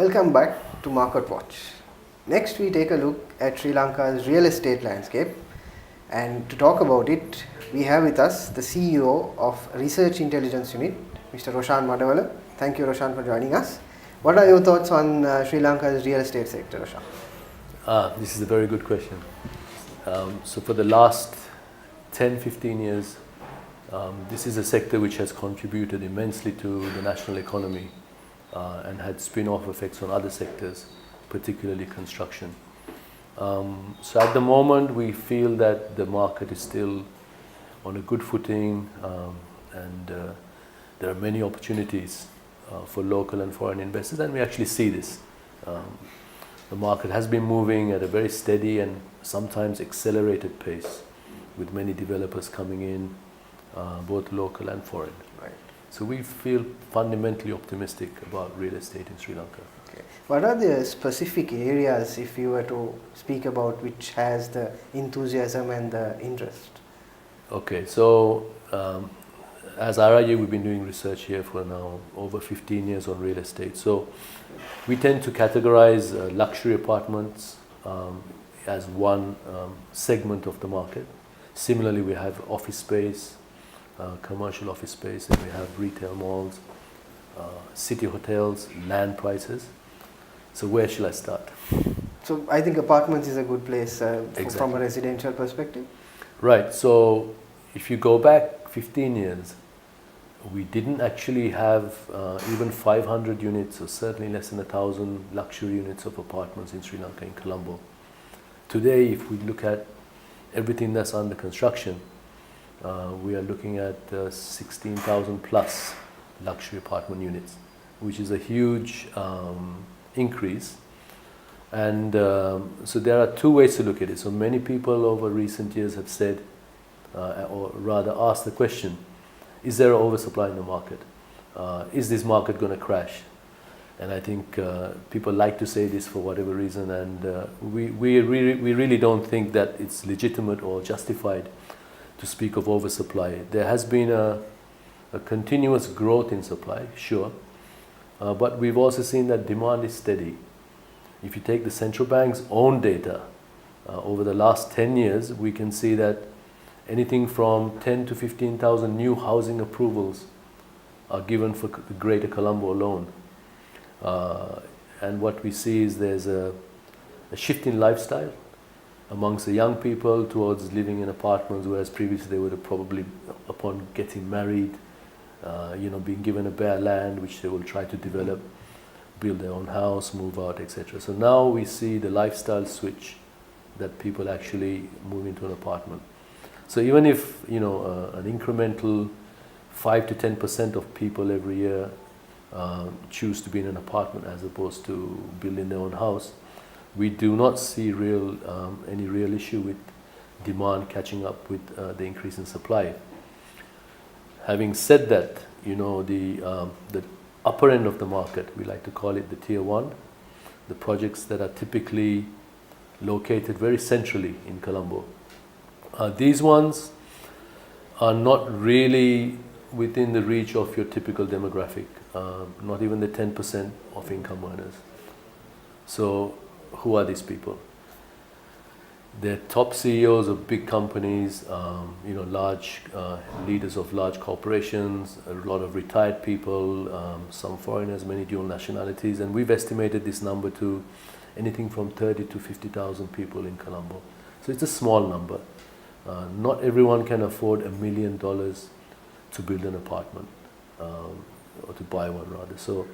Welcome back to Market Watch. Next we take a look at Sri Lanka's real estate landscape, and to talk about it we have with us the CEO of Research Intelligence Unit, Mr. Roshan Madawala. Thank you, Roshan, for joining us. What are your thoughts on Sri Lanka's real estate sector, Roshan? This is a very good question. So for the last 10-15 years, this is a sector which has contributed immensely to the national economy and had spin-off effects on other sectors, particularly construction. So at the moment we feel that the market is still on a good footing, and there are many opportunities for local and foreign investors, and we actually see this. The market has been moving at a very steady and sometimes accelerated pace, with many developers coming in, both local and foreign. Right. So we feel fundamentally optimistic about real estate in Sri Lanka. Okay. What are the specific areas, if you were to speak about, which has the enthusiasm and the interest? Okay, so as RIU, we've been doing research here for now over 15 years on real estate. So we tend to categorize luxury apartments as one segment of the market. Similarly, we have office space, commercial office space, and we have retail malls, city hotels, land prices. So where shall I start? So I think apartments is a good place Exactly. from a residential perspective. Right, so if you go back 15 years, we didn't actually have even 500 units, or certainly less than 1,000 luxury units of apartments in Sri Lanka, in Colombo. Today, if we look at everything that's under construction, we are looking at 16,000 plus luxury apartment units, which is a huge increase. And so there are two ways to look at it. So many people over recent years have said, or rather asked the question, is there an oversupply in the market? Is this market going to crash? And I think people like to say this for whatever reason, and we really don't think that it's legitimate or justified to speak of oversupply. There has been a continuous growth in supply, sure, but we've also seen that demand is steady. If you take the central bank's own data, over the last 10 years, we can see that anything from 10 to 15,000 new housing approvals are given for the Greater Colombo alone. And what we see is there's a shift in lifestyle amongst the young people towards living in apartments, whereas previously they would have probably, upon getting married, being given a bare land which they will try to develop, build their own house, move out, etc. So now we see the lifestyle switch, that people actually move into an apartment. So even if an incremental 5 to 10% of people every year choose to be in an apartment as opposed to building their own house, we do not see any real issue with demand catching up with the increase in supply. Having said that, the upper end of the market, we like to call it the tier 1, the projects that are typically located very centrally in Colombo. These ones are not really within the reach of your typical demographic, not even the 10% of income earners. So who are these people? They're top CEOs of big companies, large leaders of large corporations, a lot of retired people, some foreigners, many dual nationalities, and we've estimated this number to anything from 30 to 50,000 people in Colombo. So it's a small number. Not everyone can afford $1 million to build an apartment, or to buy one rather. So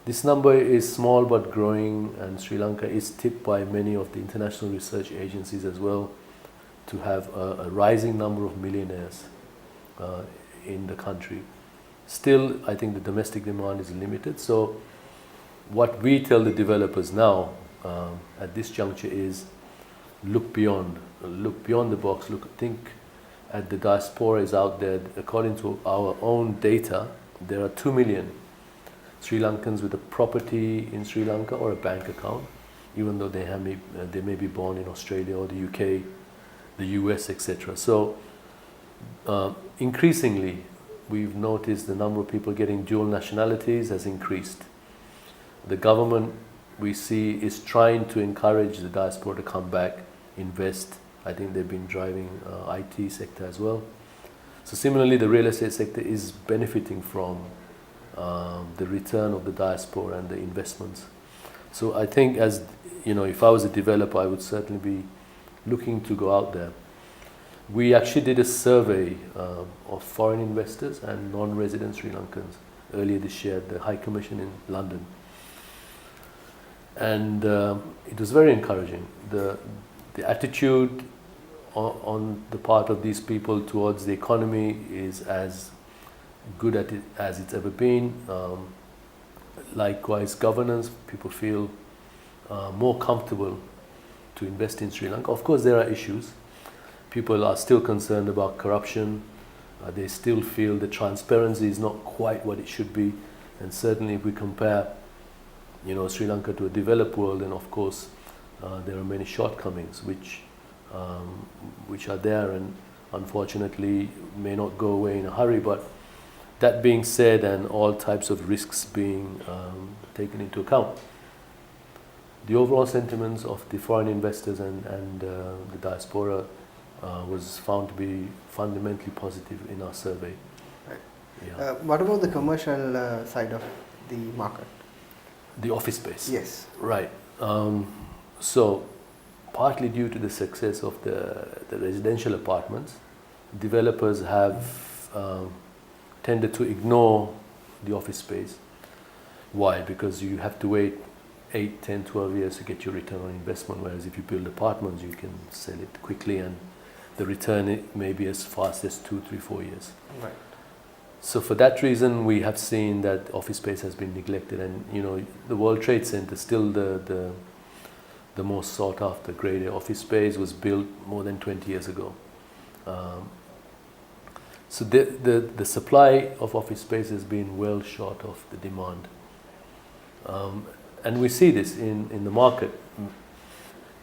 this number is small but growing, and Sri Lanka is tipped by many of the international research agencies as well to have a rising number of millionaires in the country. Still, I think the domestic demand is limited. So what we tell the developers now at this juncture is look beyond the box, think at the diaspora is out there. According to our own data, there are 2 million Sri Lankans with a property in Sri Lanka or a bank account, even though they may be born in Australia or the UK, the US, etc. So increasingly, we've noticed the number of people getting dual nationalities has increased. The government, we see, is trying to encourage the diaspora to come back, invest. I think they've been driving IT sector as well. So similarly, the real estate sector is benefiting from the return of the diaspora and the investments. So I think, as you know, if I was a developer, I would certainly be looking to go out there. We actually did a survey of foreign investors and non-resident Sri Lankans earlier this year at the High Commission in London. And it was very encouraging. The attitude on the part of these people towards the economy is as good at it as it's ever been. Likewise, governance, people feel more comfortable to invest in Sri Lanka. Of course, there are issues. People are still concerned about corruption. They still feel the transparency is not quite what it should be. And certainly if we compare, you know, Sri Lanka to a developed world, then of course there are many shortcomings which are there and unfortunately may not go away in a hurry. But that being said, and all types of risks being taken into account, the overall sentiments of the foreign investors and the diaspora was found to be fundamentally positive in our survey. Right. Yeah. What about the commercial side of the market? The office space? Yes. Right. So partly due to the success of the residential apartments, developers have tended to ignore the office space. Why? Because you have to wait 8, 10, 12 years to get your return on investment, whereas if you build apartments, you can sell it quickly and the return may be as fast as 2, 3, 4 years. Right. So for that reason, we have seen that office space has been neglected, and you know, the World Trade Center, still the most sought after grade A office space, was built more than 20 years ago. So the supply of office space has been well short of the demand. And we see this in the market.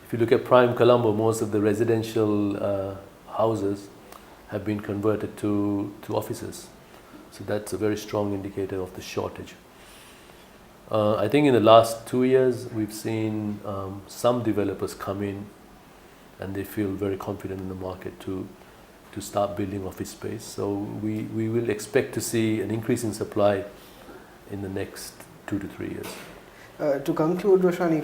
If you look at prime Colombo, most of the residential houses have been converted to offices. So that's a very strong indicator of the shortage. I think in the last 2 years, we've seen some developers come in and they feel very confident in the market to start building office space. So we will expect to see an increase in supply in the next 2 to 3 years. To conclude, Roshan,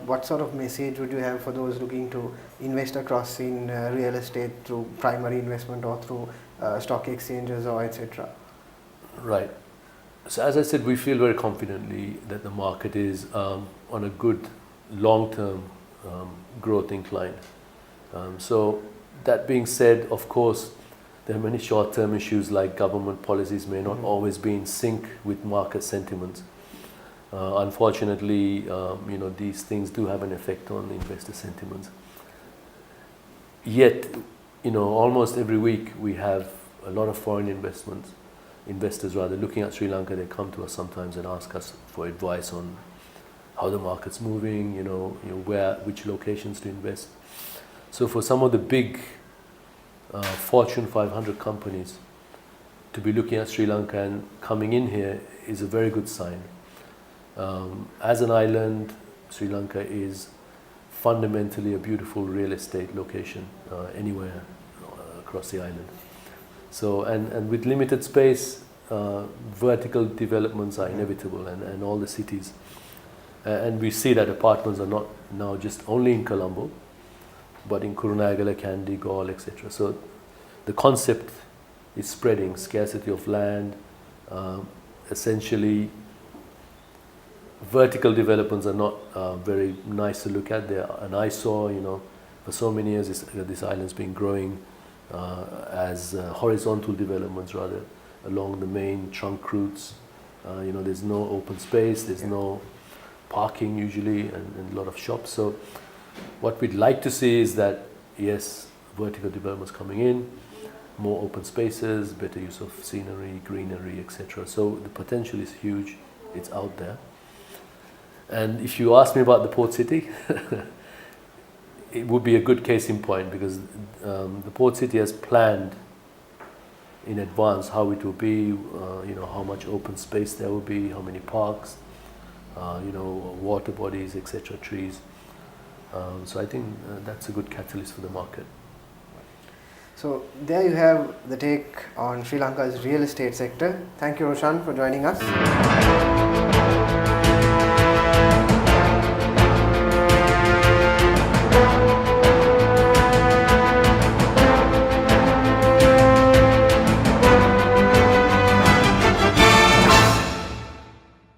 what sort of message would you have for those looking to invest across in real estate through primary investment or through stock exchanges or etc.? Right. So as I said, we feel very confidently that the market is on a good long-term growth incline. So that being said, of course, there are many short-term issues like government policies may not always be in sync with market sentiments. Unfortunately, you know, these things do have an effect on investor sentiments. Yet, you know, almost every week we have a lot of foreign investors looking at Sri Lanka. They come to us sometimes and ask us for advice on how the market's moving, which locations to invest. So for some of the big Fortune 500 companies to be looking at Sri Lanka and coming in here is a very good sign. As an island, Sri Lanka is fundamentally a beautiful real estate location anywhere across the island. So, and with limited space, vertical developments are inevitable, and all the cities. And we see that apartments are not now just only in Colombo, but in Kurunagala, Kandy, Galle, etc. So the concept is spreading, scarcity of land, essentially vertical developments are not very nice to look at. They're an eyesore, for so many years this island's been growing as horizontal developments rather along the main trunk routes. There's no open space, there's no parking usually, and a lot of shops. So what we'd like to see is that, yes, vertical developments coming in, more open spaces, better use of scenery, greenery, etc. So the potential is huge, it's out there. And if you ask me about the port city, it would be a good case in point, because the port city has planned in advance how it will be, how much open space there will be, how many parks, water bodies, etc., trees. So I think that's a good catalyst for the market. So there you have the take on Sri Lanka's real estate sector. Thank you, Roshan, for joining us.